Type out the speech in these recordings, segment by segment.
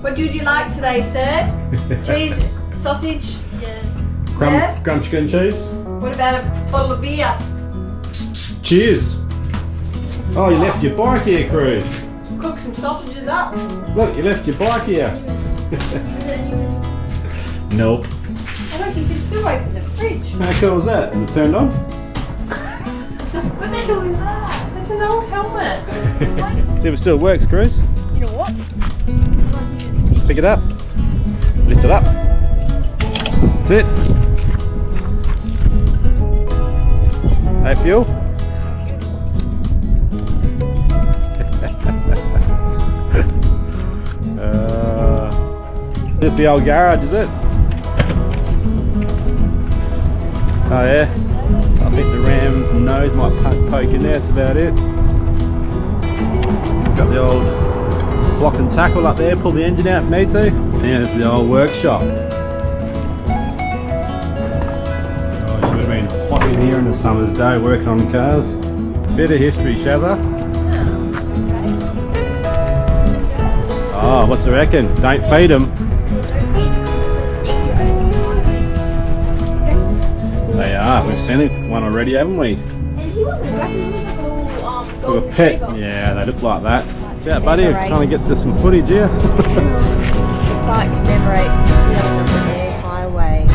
What would you like today, sir? Cheese, sausage? Yeah. Crumb chicken cheese. What about a bottle of beer? Cheers. Oh, you left your bike here, Cruz. Cook some sausages up. Look, you left your bike here. Nope. I don't think you still open the fridge. How cool was that? Is it turned on? What the hell is that? That's an old helmet. See if it still works, Cruz. You know what? Pick it up. Lift it up. That's it. Hey, fuel. This the old garage, is it? Oh yeah. I think the ram's nose might poke in there. That's about it. Got the old block and tackle up there. Pull the engine out if need to. And there's the old workshop. Oh, it should have been hot in here in the summer's day working on cars. Bit of history, Shazza. Oh, what's the reckon? Don't feed them. They are. We've seen one already, haven't we? And he wasn't aggressive. He was like a little Look a pet. Yeah, they look like that. Yeah, buddy, we're trying to get to some footage here. Park commemorates the Nullarbor Highway.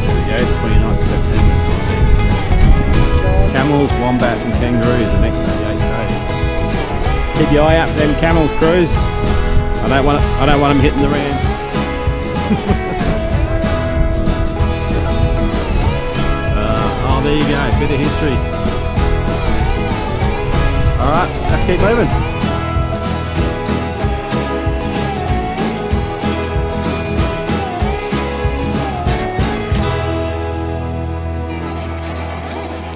There we go, 29th September. Camels, wombats and kangaroos the next 38 days. Keep your eye out for them camels, Cruz. I don't want them hitting the ram. Oh, there you go, bit of history. Alright, let's keep moving.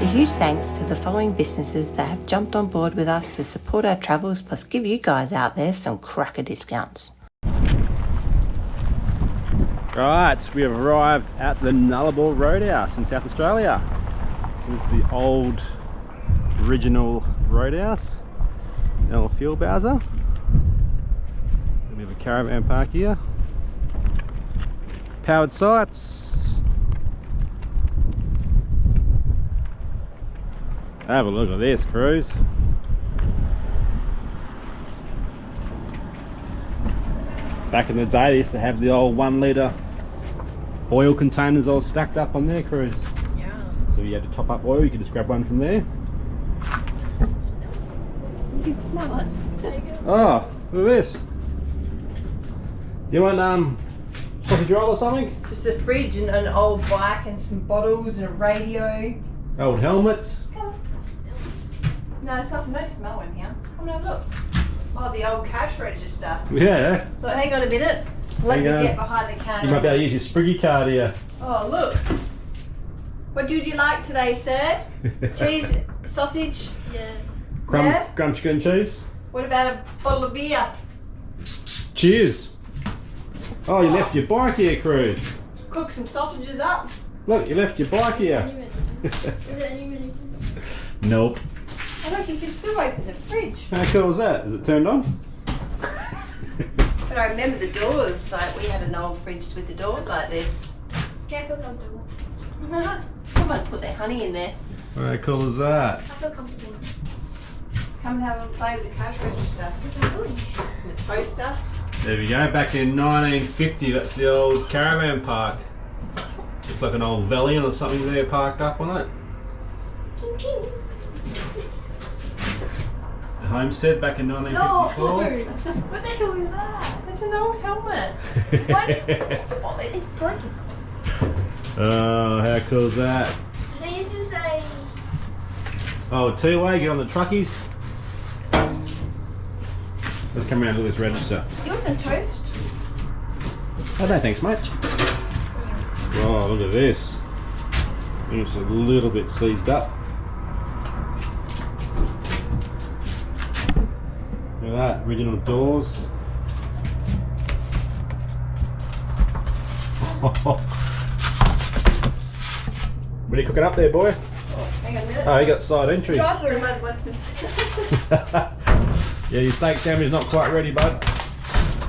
A huge thanks to the following businesses that have jumped on board with us to support our travels, plus give you guys out there some cracker discounts. Right, we have arrived at the Nullarbor Roadhouse in South Australia. So this is the old, original roadhouse. The old fuel bowser. We have a caravan park here. Powered sites. Have a look at this, Cruz. Back in the day, they used to have the old 1 litre oil containers all stacked up on there, Cruz. Yeah. So you had to top up oil, you could just grab one from there. You can smell it. Oh, look at this. Do you want sausage roll or something? Just a fridge and an old bike and some bottles and a radio. Old helmets. No, there's nothing, no smell in here. Come and have a look. Oh, the old cash register. Yeah. Look, hang on a minute. Let me get behind the counter. You might be able to use your Spriggy card here. Oh, look. What would you like today, sir? Cheese, sausage? Yeah. Crumb chicken cheese. What about a bottle of beer? Cheers. Oh, you left your bike here, Cruz. Cook some sausages up. Look, you left your bike here. Is it any minute? Nope. I don't think you still open the fridge. How cool was that? Is it turned on? But I remember the doors, like we had an old fridge with the doors like this. Okay, I feel comfortable. Someone put their honey in there. How cool is that? I feel comfortable. Come and have a play with the cash register. What's I'm doing? And the toaster. There we go, back in 1950, that's the old caravan park. Looks like an old Valiant or something there parked up on it. Ching ching. The homestead back in No! 1954. What the hell is that? It's an old helmet. Why? Oh, it's broken. Oh, how cool is that? I think this is a... Oh, two-way, get on the truckies. Let's come around to this register. You want some toast? Oh, no thanks, mate. Oh, look at this. I think it's a little bit seized up. Look at that, original doors. What are you cooking up there, boy? Hang on a minute. Oh, you got side entry. Someone wants some. Yeah, your steak sandwich is not quite ready, bud.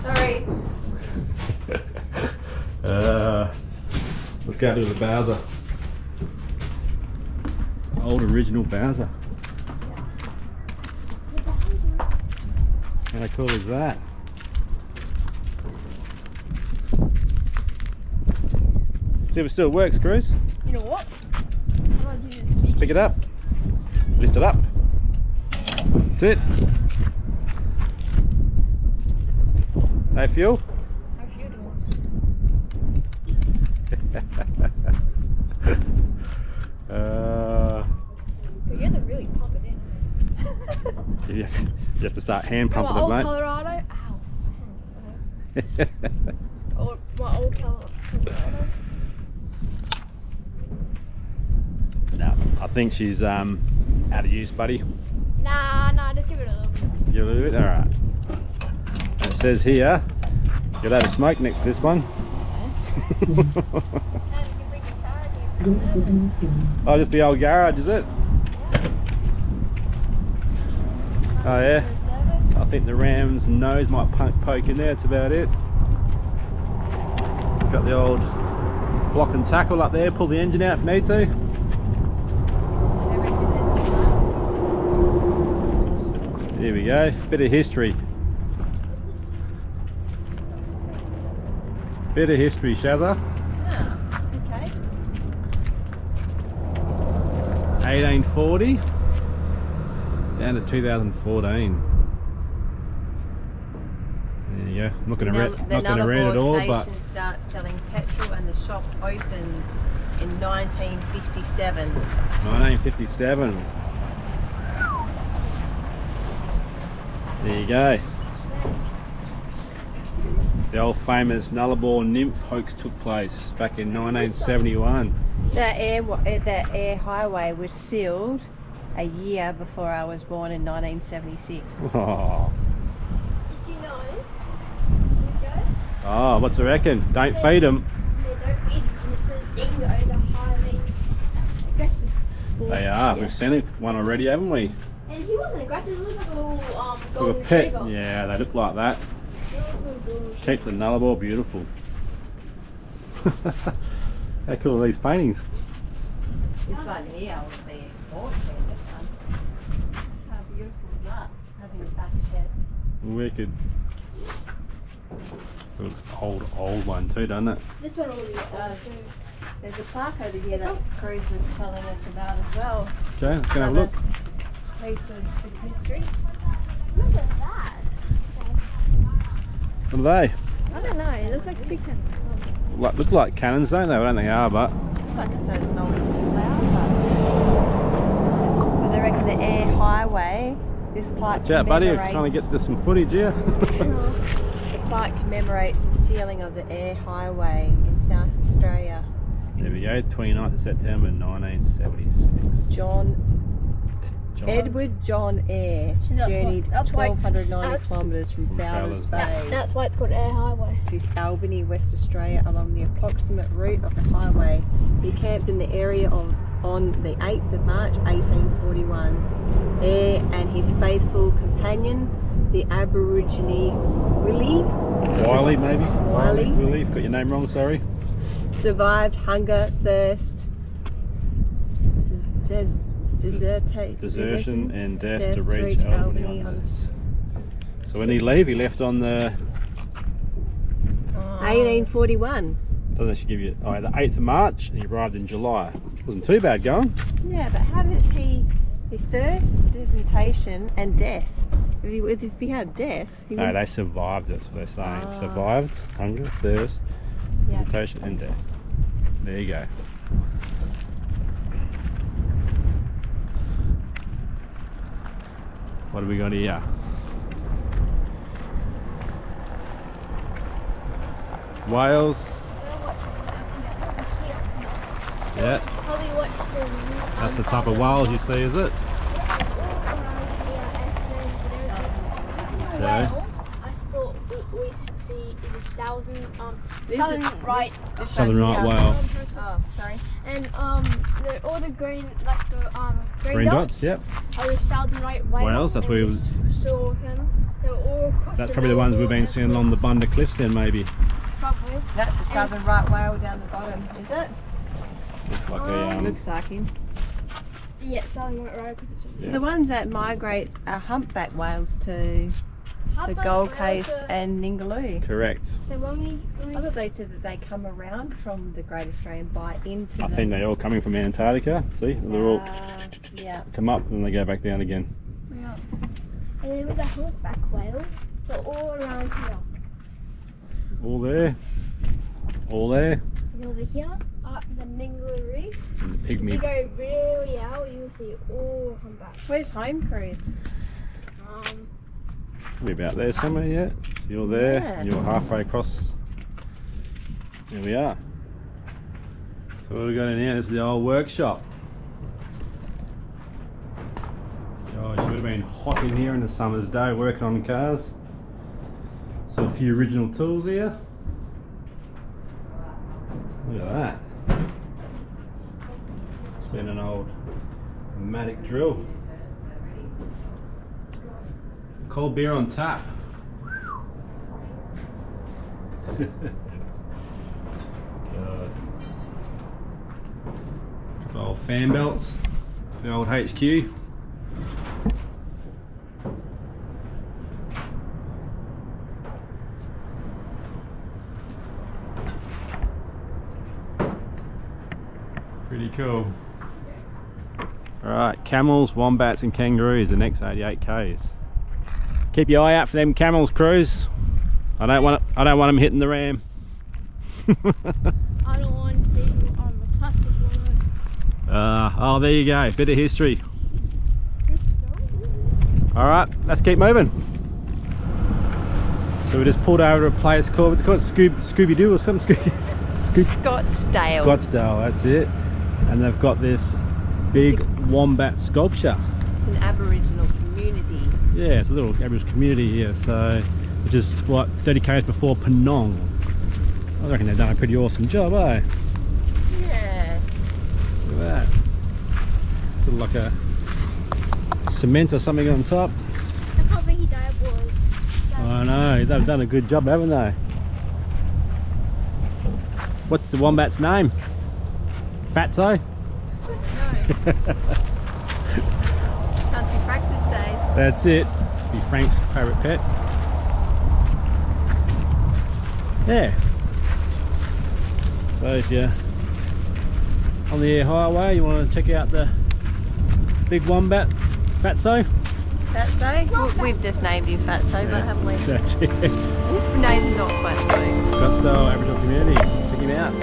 Sorry. Let's go to the Bowser. Old original Bowser. How cool is that? See if it still works, Cruz. You know what? I'm gonna do this. Pick it up. Lift it up. That's it. No fuel? I'm shooting. You have to really pump it in. you have to start hand My pumping it, old mate. Colorado. Ow. My old Colorado. No, I think she's out of use, buddy. Nah, just give it a little bit. Give it a little bit? Alright. It says here, you'll have a smoke next to this one. And you can bring your car here for service. Oh, just the old garage, is it? Oh yeah. For service. I think the ram's nose might poke in there, that's about it. Got the old block and tackle up there, pull the engine out if need to. Here we go, bit of history. Bit of history, Shazza. Ah, okay. 1840 down to 2014. There you go. I'm not going to read it all, but station starts selling petrol and the shop opens in 1957. 1957. There you go. The old famous Nullarbor nymph hoax took place back in 1971. That air highway was sealed a year before I was born in 1976. Oh, Did you know? You go? oh, what's the reckon? Don't feed them. They don't eat and it says dingoes are highly aggressive. They are. We've seen one already, haven't we? And he wasn't aggressive, he looked like a little Like golden a pet. retriever. Yeah, they look like that. Golden Keep the Nullarbor beautiful. How cool are these paintings? This one here would be a fortune, this one. How beautiful is that? Having a back shed. Wicked. Looks old one too, doesn't it? This one already does. There's a plaque over here that Cruz was telling us about as well. Okay, let's go have a look. Piece of history. Look at that. What are they? I don't know, it looks like chicken. Look like cannons, don't they? I don't think they are, but Looks like it's an old clouds up. But they reckon the air highway, this plaque watch out, buddy. I'm commemorates, trying to get some footage here. the plaque commemorates the sealing of the air highway in South Australia. There we go, 29th of September 1976. Edward John Eyre So that's journeyed that's why- 1,290 kilometres from Fowler's Bay That's why it's called Air Highway. to Albany, West Australia along the approximate route of the highway. He camped in the area on the 8th of March 1841. Eyre and his faithful companion, the Aborigine Wiley, maybe? Wiley. Willie, you've got your name wrong, sorry. survived hunger, thirst, Desertion and death to reach Albany on this. So when he leave, he left on the 1841. doesn't actually give you the 8th of March, and he arrived in July. Wasn't too bad going. Yeah, but how does he thirst, desertion and death? If he had death, he No, wouldn't- they survived, that's what they're saying. Ah. Survived hunger, thirst, Yeah. desertion and death. There you go. What have we got here? Whales. Yeah, that's the type of whales you see, is it? Okay. Whale, I thought we see is a southern This southern is- right. Southern right whale. Oh, sorry. And all the green Green dots, yep. Are the southern right whale. Whales, that's where he was- Saw him. They're all across That's probably the ones we've been seeing along the Bunda Cliffs then, maybe. Probably. That's the southern right whale down the bottom, is it? Looks like a, Looks like him. Yeah, Southern White Road because it says Yeah. The ones that migrate are humpback whales to the Gold Coast and Ningaloo. correct. So when I thought they said that they come around from the Great Australian Bight into I the... think they're all coming from Antarctica. See, they're all yeah. come up and they go back down again. and there was a humpback whale, so all around here. All there, all there. And over here, up the Ningaloo Reef, And the if you pygmy. go really out, you'll see all humpbacks. Where's home cruise? Probably about there somewhere, yeah. So you're there, Yeah. and you're halfway across. There we are. So what we got in here is the old workshop. Gosh, it would have been hot in here in the summer's day working on the cars. So a few original tools here. Look at that. It's been an old pneumatic drill. Cold beer on tap. God. Couple old fan belts. The old HQ. Pretty cool. Alright, camels, wombats and kangaroos, the next 88 Ks. Keep your eye out for them camels, crews. I don't want them hitting the ram. I don't want to see you on the classic one. Oh, there you go, bit of history. Alright, let's keep moving. So we just pulled over to a place called, what's it called? Scooby-Doo or something? Scottsdale. Scottsdale, that's it. And they've got this big wombat sculpture. It's an Aboriginal community. Yeah, it's a little Aboriginal community here, so which is what, 30 k's before Penong. I reckon they've done a pretty awesome job, eh? Yeah. Look at that. Sort of like a cement or something on top. I can't think his dad was. I know, they've done a good job, haven't they? What's the wombat's name? Fatso? Country practice days. That's it. Be Frank's favourite pet. Yeah. So if you're on the air highway, you want to check out the big wombat, Fatso. Fatso? We've just named him Fatso, but haven't we? That's it. His name's not Fatso. Scottsdale Aboriginal community. Check him out.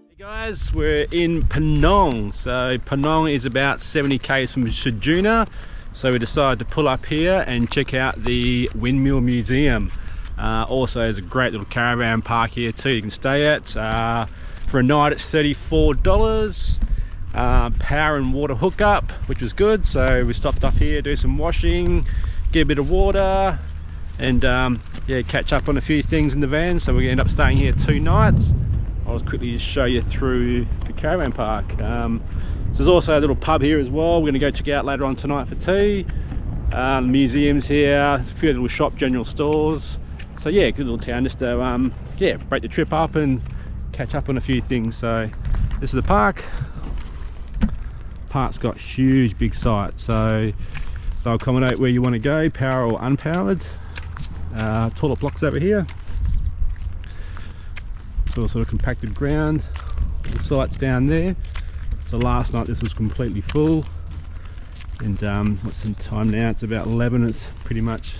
Hey guys, we're in Penong. So Penong is about 70 k's from Ceduna. So we decided to pull up here and check out the Windmill Museum. Also there's a great little caravan park here too you can stay at. For a night it's $34. Power and water hookup, which was good. So we stopped off here, do some washing, get a bit of water, and yeah, catch up on a few things in the van. So we're gonna end up staying here 2 nights. I'll just quickly just show you through the caravan park. So there's also a little pub here as well. We're gonna go check out later on tonight for tea. The museum's here, a few little shop, general stores. So yeah, good little town just to yeah, break the trip up and catch up on a few things. So this is the park. Park's got huge big sites, so they'll accommodate where you want to go, power or unpowered. Toilet blocks over here. It's all sort of compacted ground. The sites down there. So last night this was completely full, and what's the time now? It's about 11. It's pretty much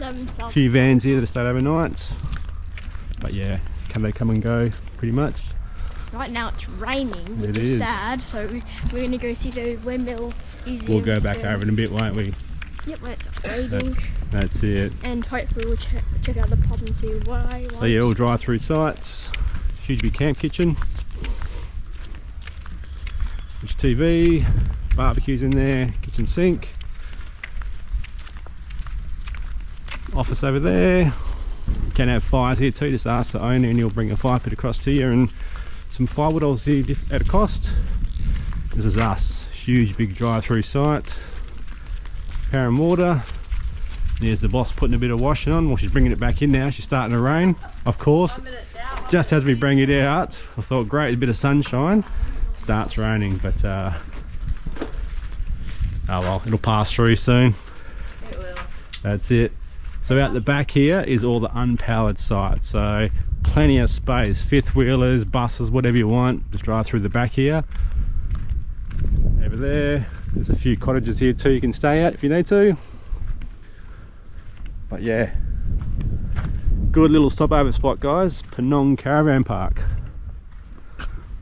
a few vans here that have stayed overnight. But yeah, can they come and go pretty much? Right now it's raining, which It is is. sad, so we're going to go see the windmill museum. We'll go back soon. over in a bit, won't we? Yep, when it's raining, That's it. and hopefully we'll check out the pub and see why. So yeah, all drive-through sites. Huge big camp kitchen. Huge TV, barbecues in there, kitchen sink. Office over there. You can have fires here too, just ask the owner and he'll bring a fire pit across to you and some firewood obviously at a cost. This is us, huge big drive-through site. Power and water. There's the boss putting a bit of washing on. Well, she's bringing it back in now. She's starting to rain, of course. Just as we bring it out, I thought, great, a bit of sunshine. Starts raining, but oh well, it'll pass through soon. It will. That's it. So out the back here is all the unpowered sites. So plenty of space, fifth wheelers, buses, whatever you want. Just drive through the back here. Over there, there's a few cottages here too you can stay at if you need to. But yeah, good little stopover spot, guys. Penong Caravan Park.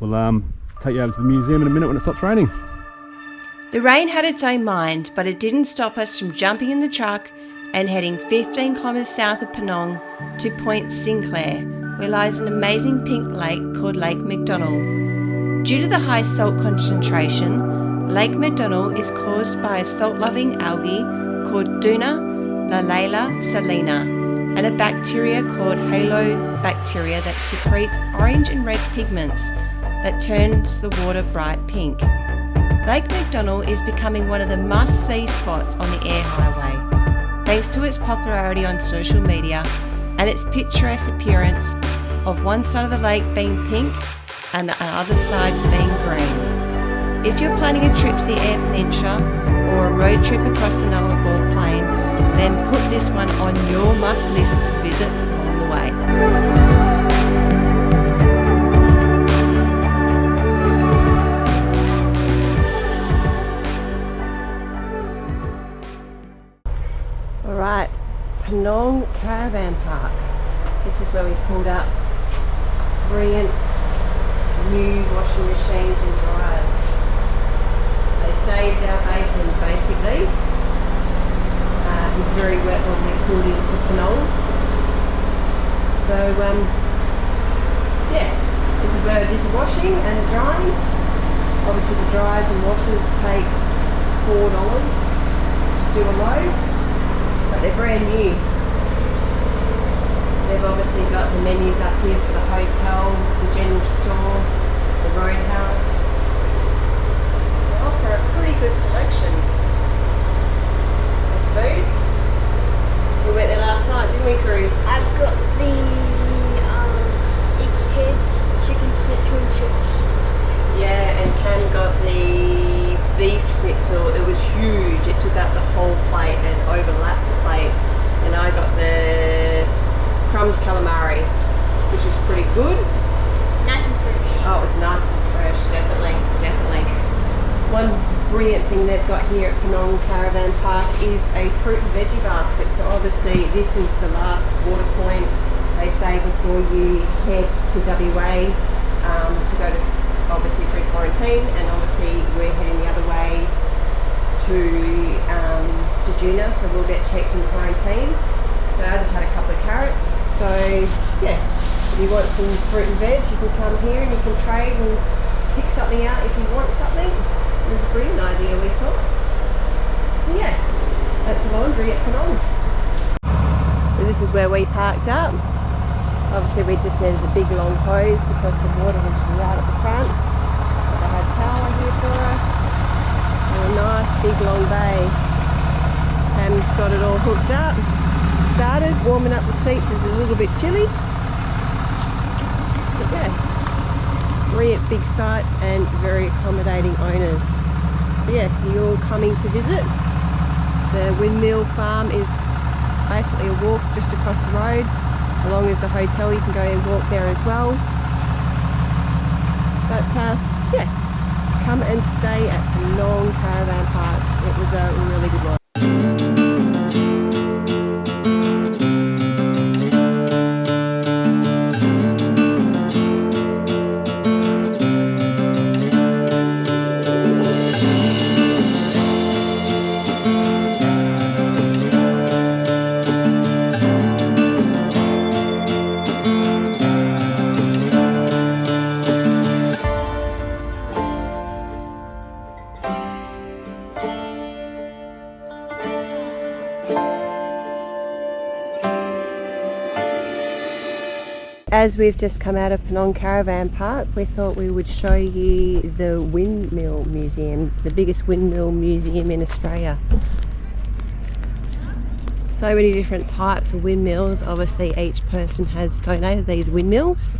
We'll take you over to the museum in a minute when it stops raining. The rain had its own mind, but it didn't stop us from jumping in the truck and heading 15 kilometres south of Penong to Point Sinclair, where lies an amazing pink lake called Lake McDonnell. Due to the high salt concentration, Lake McDonnell is caused by a salt-loving algae called Ceduna salina and a bacteria called halobacteria that secretes orange and red pigments that turns the water bright pink. Lake McDonnell is becoming one of the must-see spots on the air highway, thanks to its popularity on social media and its picturesque appearance of one side of the lake being pink and the other side being green. If you're planning a trip to the Eyre Peninsula or a road trip across the Nullarbor Plain, then put this one on your must list to visit along the way. Alright, Penong Caravan Park. This is where we pulled up. Brilliant new washing machines and dryers. They saved our bacon basically. It was very wet when we pulled into Penong. So yeah, this is where I did the washing and the drying. Obviously the dryers and washers take $4 to do a load, but they're brand new. They've obviously got the menus up here for the hotel, the general store, the roadhouse. They offer a pretty good selection of food. We went there last night, didn't we, Cruz? I've got the kids chicken schnitzel and chips. Yeah, and Cam got the beef schnitzel. It was huge. It took up the whole plate and overlapped the plate. And I got the crumbed calamari, which was pretty good. Nice and fresh. Oh, it was nice and fresh, definitely, definitely. One brilliant thing they've got here at Penong Caravan Park is a fruit and veggie basket. So obviously this is the last water point, they say, before you head to WA to go to obviously free quarantine, and obviously we're heading the other way to Ceduna, so we'll get checked in quarantine. So I just had a couple of carrots. So yeah, if you want some fruit and veg, you can come here and you can trade and pick something out if you want something. It was a brilliant idea, we thought. So yeah, that's the laundry at Penong. So this is where we parked up. Obviously we just needed a big long hose because the water was right at the front. But they had power here for us. And a nice big long bay. Cam's got it all hooked up. Started warming up the seats is a little bit chilly. But yeah. Brilliant big sites and very accommodating owners. So yeah, you're coming to visit. The windmill farm is basically a walk just across the road. Along as the hotel, you can go and walk there as well. But yeah, come and stay at Penong Caravan Park. It was a really good one. as we've just come out of Penong Caravan Park, we thought we would show you the Windmill Museum, the biggest windmill museum in Australia. So many different types of windmills. Obviously each person has donated these windmills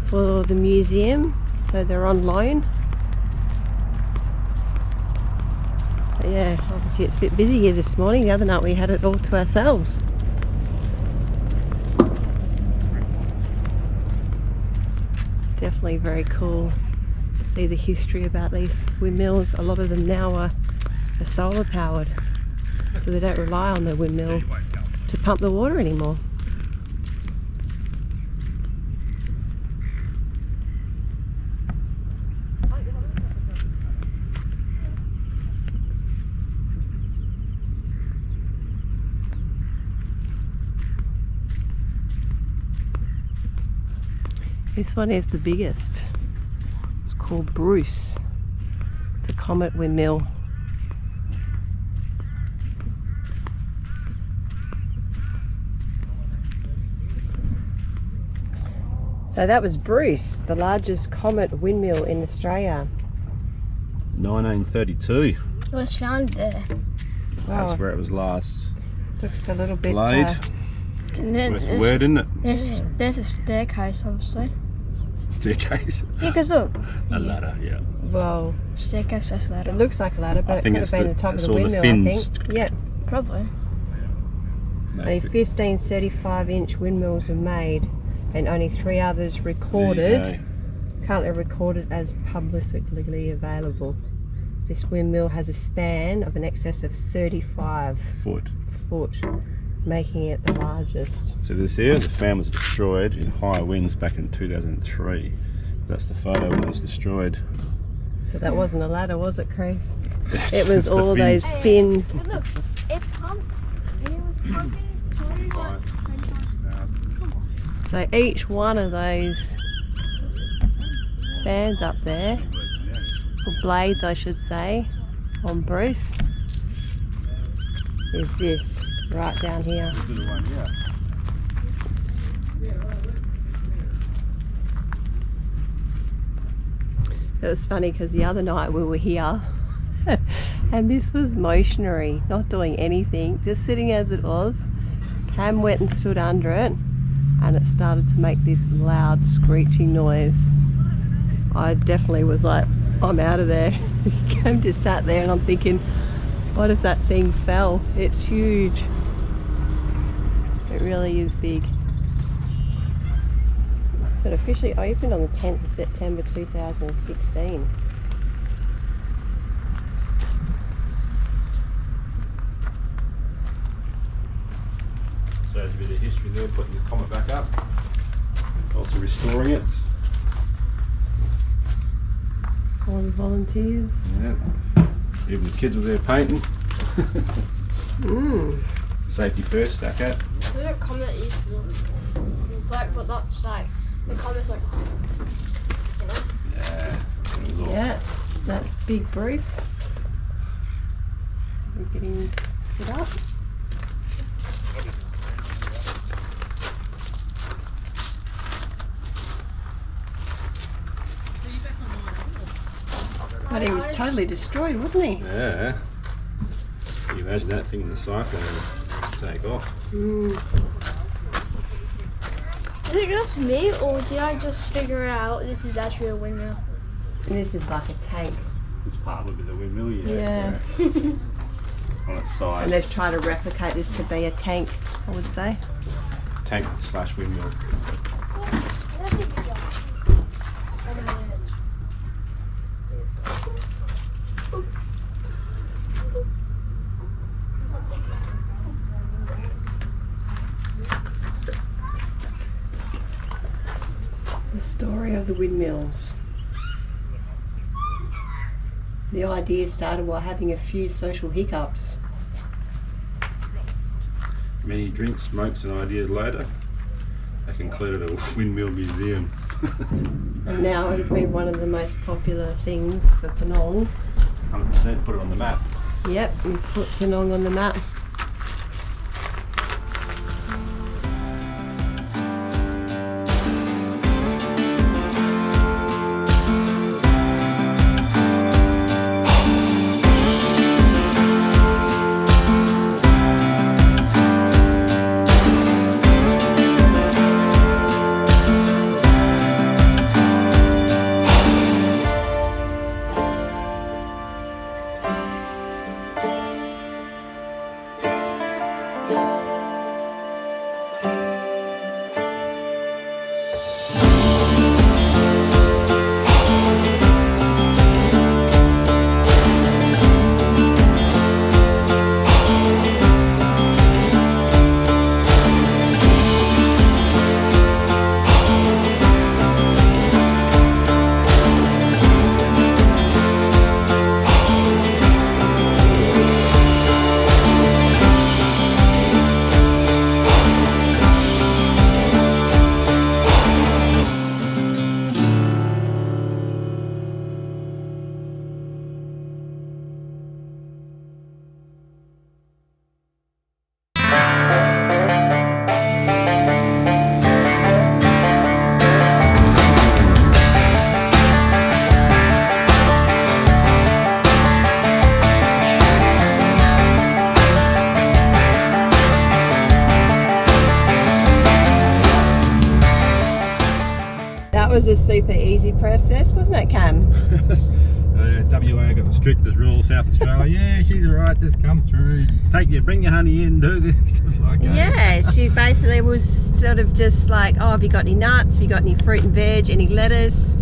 for the museum, so they're on loan. But yeah, obviously it's a bit busy here this morning. The other night we had it all to ourselves. Definitely very cool to see the history about these windmills. A lot of them now are solar powered, so they don't rely on the windmill to pump the water anymore. This one is the biggest. It's called Bruce. It's a Comet windmill. So that was Bruce, the largest Comet windmill in Australia. 1932. It was found there. That's Wow. where it was last Looks a little bit laid. And then That's weird, isn't it? there's a staircase, obviously. Staircase. Yeah, because look. A ladder, yeah. well, Staircase, that's it ladder. looks like a ladder, but I it think could have it's been the- the top of it's the all the windmill, I fins. think. Yeah. Probably. Only 15 35-inch windmills were made, and only 3 others recorded. Currently recorded as publicly available. This windmill has a span of an excess of 35 Foot. foot, making it the largest. So this here, the fan was destroyed in high winds back in 2003. That's the photo when it was destroyed. So that wasn't a ladder, was it, Chris? It It's was the all fins. those fins. But look, it pumped. And it was pumping. So each one of those fans up there, or blades I should say, on Bruce, is this right down here. This is the one, yeah. It was funny because the other night we were here and this was motionary, not doing anything, just sitting as it was. Cam went and stood under it and it started to make this loud screeching noise. I definitely was like, I'm out of there. Cam just sat there and I'm thinking, what if that thing fell? It's huge. It really is big. So it officially opened on the 10th of September 2016. So there's a bit of history there, putting the Comet back up. Also restoring it. All the volunteers. Yeah. Even the kids were there painting. Safety first, back out. The comet is like, but that's like, the comet's like, you know? Yeah. It was all Yeah, that's Big Bruce. We're getting it up. But he was totally destroyed, wasn't he? Yeah. Can you imagine that thing in the cyclone and take off? Is it just me, or did I just figure out this is actually a windmill? And this is like a tank. It's part of the windmill, Yeah. On its side. And they've tried to replicate this to be a tank, I would say. Tank / windmill. The story of the windmills. The idea started while having a few social hiccups. Many drinks, smokes and ideas later, they concluded a windmill museum. And now it would be one of the most popular things for Penong. 100%, put it on the map. Yep, and put Penong on the map. was a super easy process, wasn't it, Cam? WA got the strictest rules. South Australia, yeah, she's alright, just come through, bring your honey in, do this, stuff like that. Yeah, she basically was sort of just like, oh, have you got any nuts, have you got any fruit and veg, any lettuce?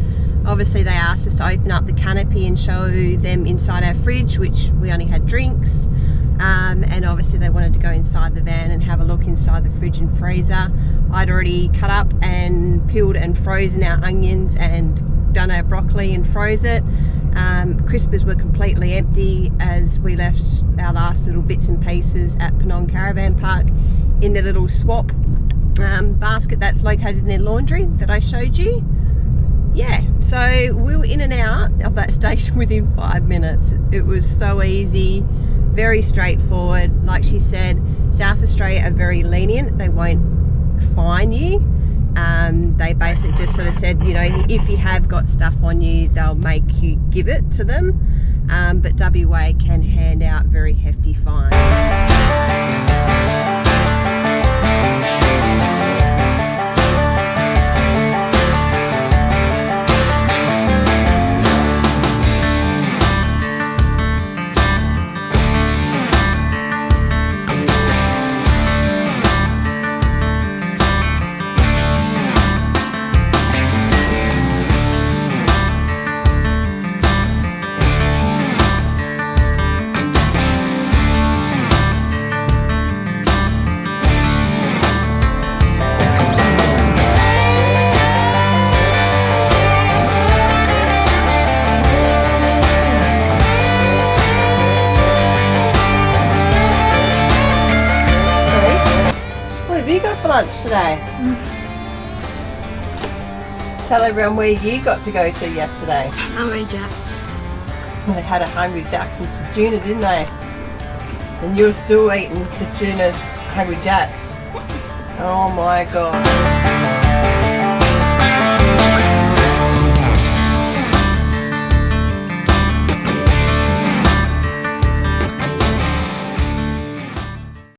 Obviously they asked us to open up the canopy and show them inside our fridge, which we only had drinks, and obviously they wanted to go inside the van and have a look inside the fridge and freezer. I'd already cut up and peeled and frozen our onions and done our broccoli and froze it. Crispers were completely empty as we left our last little bits and pieces at Penong Caravan Park in the little swap basket that's located in their laundry that I showed you. Yeah, so we were in and out of that station within 5 minutes. It was so easy, very straightforward. Like she said, South Australia are very lenient. They won't fine you. They basically just sort of said, you know, if you have got stuff on you, they'll make you give it to them. But WA can hand out very hefty fines. Lunch today. Tell everyone where you got to go to yesterday. Hungry Jacks. They had a Hungry Jacks in Ceduna, didn't they? And you're still eating Ceduna Hungry Jacks. Oh my god.